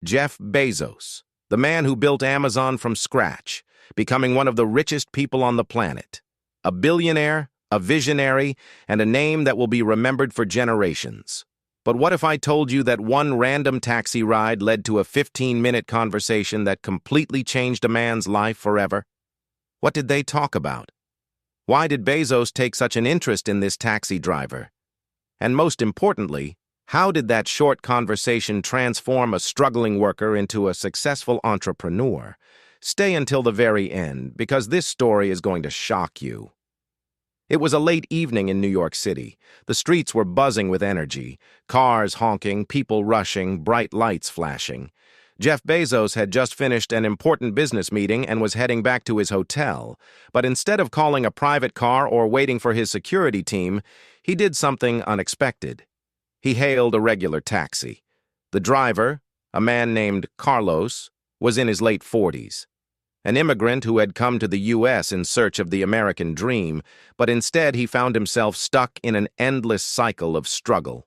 Jeff Bezos, the man who built Amazon from scratch, becoming one of the richest people on the planet. A billionaire, a visionary, and a name that will be remembered for generations. But what if I told you that one random taxi ride led to a 15-minute conversation that completely changed a man's life forever? What did they talk about? Why did Bezos take such an interest in this taxi driver? And most importantly, how did that short conversation transform a struggling worker into a successful entrepreneur? Stay until the very end, because this story is going to shock you. It was a late evening in New York City. The streets were buzzing with energy, cars honking, people rushing, bright lights flashing. Jeff Bezos had just finished an important business meeting and was heading back to his hotel. But instead of calling a private car or waiting for his security team, he did something unexpected. He hailed a regular taxi. The driver, a man named Carlos, was in his late 40s. An immigrant who had come to the U.S. in search of the American dream, but instead he found himself stuck in an endless cycle of struggle.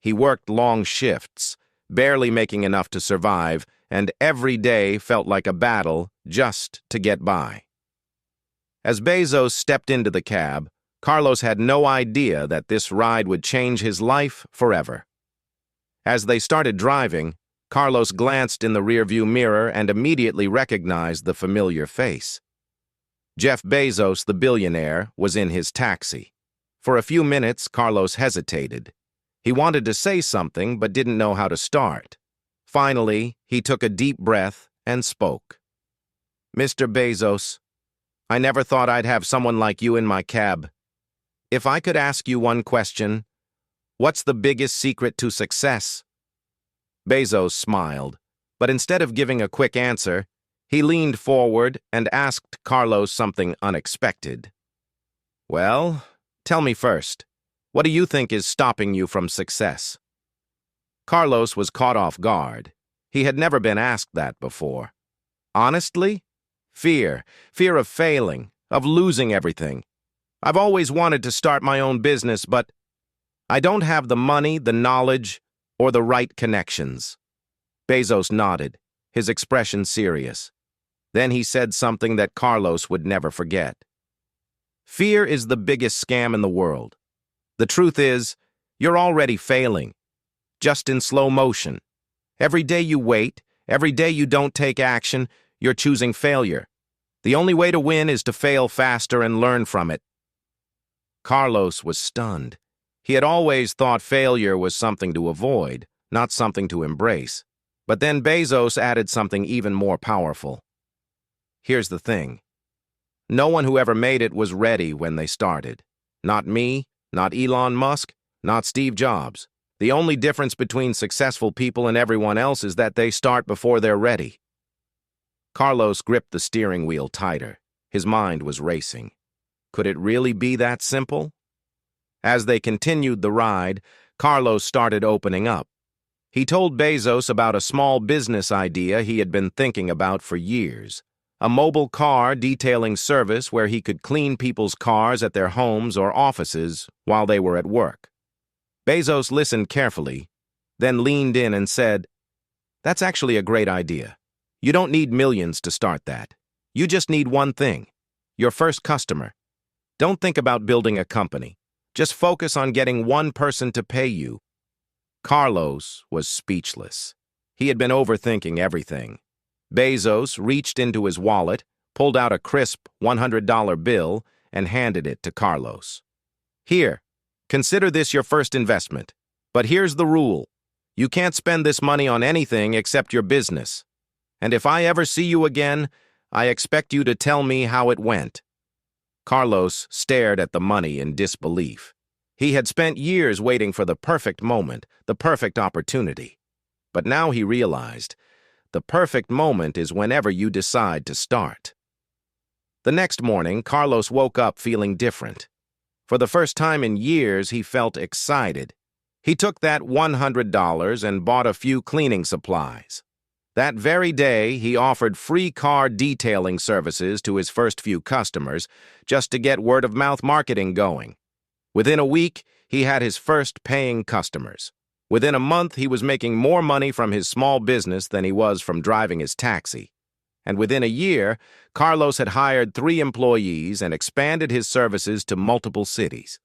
He worked long shifts, barely making enough to survive, and every day felt like a battle just to get by. As Bezos stepped into the cab, Carlos had no idea that this ride would change his life forever. As they started driving, Carlos glanced in the rearview mirror and immediately recognized the familiar face. Jeff Bezos, the billionaire, was in his taxi. For a few minutes, Carlos hesitated. He wanted to say something but didn't know how to start. Finally, he took a deep breath and spoke. "Mr. Bezos, I never thought I'd have someone like you in my cab. If I could ask you one question, what's the biggest secret to success?" Bezos smiled, but instead of giving a quick answer, he leaned forward and asked Carlos something unexpected. "Well, tell me first, what do you think is stopping you from success?" Carlos was caught off guard. He had never been asked that before. Honestly? Fear of failing, of losing everything. "I've always wanted to start my own business, but I don't have the money, the knowledge, or the right connections." Bezos nodded, his expression serious. Then he said something that Carlos would never forget. "Fear is the biggest scam in the world. The truth is, you're already failing, just in slow motion. Every day you wait, every day you don't take action, you're choosing failure. The only way to win is to fail faster and learn from it." Carlos was stunned. He had always thought failure was something to avoid, not something to embrace. But then Bezos added something even more powerful. "Here's the thing. No one who ever made it was ready when they started. Not me, not Elon Musk, not Steve Jobs. The only difference between successful people and everyone else is that they start before they're ready." Carlos gripped the steering wheel tighter. His mind was racing. Could it really be that simple? As they continued the ride, Carlos started opening up. He told Bezos about a small business idea he had been thinking about for years. A mobile car detailing service where he could clean people's cars at their homes or offices while they were at work. Bezos listened carefully, then leaned in and said, "That's actually a great idea. You don't need millions to start that. You just need one thing: your first customer. Don't think about building a company. Just focus on getting one person to pay you." Carlos was speechless. He had been overthinking everything. Bezos reached into his wallet, pulled out a crisp $100 bill, and handed it to Carlos. "Here, consider this your first investment. But here's the rule. You can't spend this money on anything except your business. And if I ever see you again, I expect you to tell me how it went." Carlos stared at the money in disbelief. He had spent years waiting for the perfect moment, the perfect opportunity. But now he realized, the perfect moment is whenever you decide to start. The next morning, Carlos woke up feeling different. For the first time in years, he felt excited. He took that $100 and bought a few cleaning supplies. That very day, he offered free car detailing services to his first few customers just to get word-of-mouth marketing going. Within a week, he had his first paying customers. Within a month, he was making more money from his small business than he was from driving his taxi. And within a year, Carlos had hired 3 employees and expanded his services to multiple cities,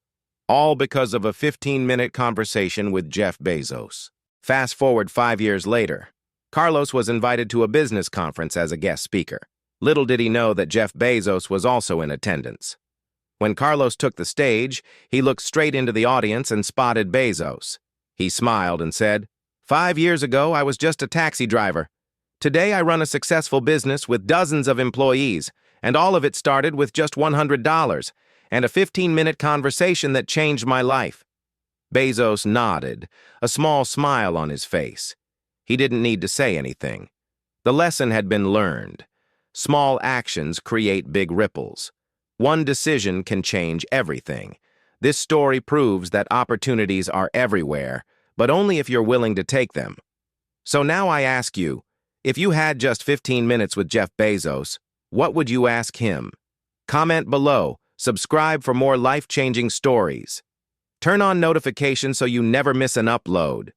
all because of a 15-minute conversation with Jeff Bezos. Fast forward 5 years later, Carlos was invited to a business conference as a guest speaker. Little did he know that Jeff Bezos was also in attendance. When Carlos took the stage, he looked straight into the audience and spotted Bezos. He smiled and said, "5 years ago, I was just a taxi driver. Today, I run a successful business with dozens of employees, and all of it started with just $100 and a 15-minute conversation that changed my life." Bezos nodded, a small smile on his face. He didn't need to say anything. The lesson had been learned. Small actions create big ripples. One decision can change everything. This story proves that opportunities are everywhere, but only if you're willing to take them. So now I ask you, if you had just 15 minutes with Jeff Bezos, what would you ask him? Comment below, subscribe for more life-changing stories. Turn on notifications so you never miss an upload.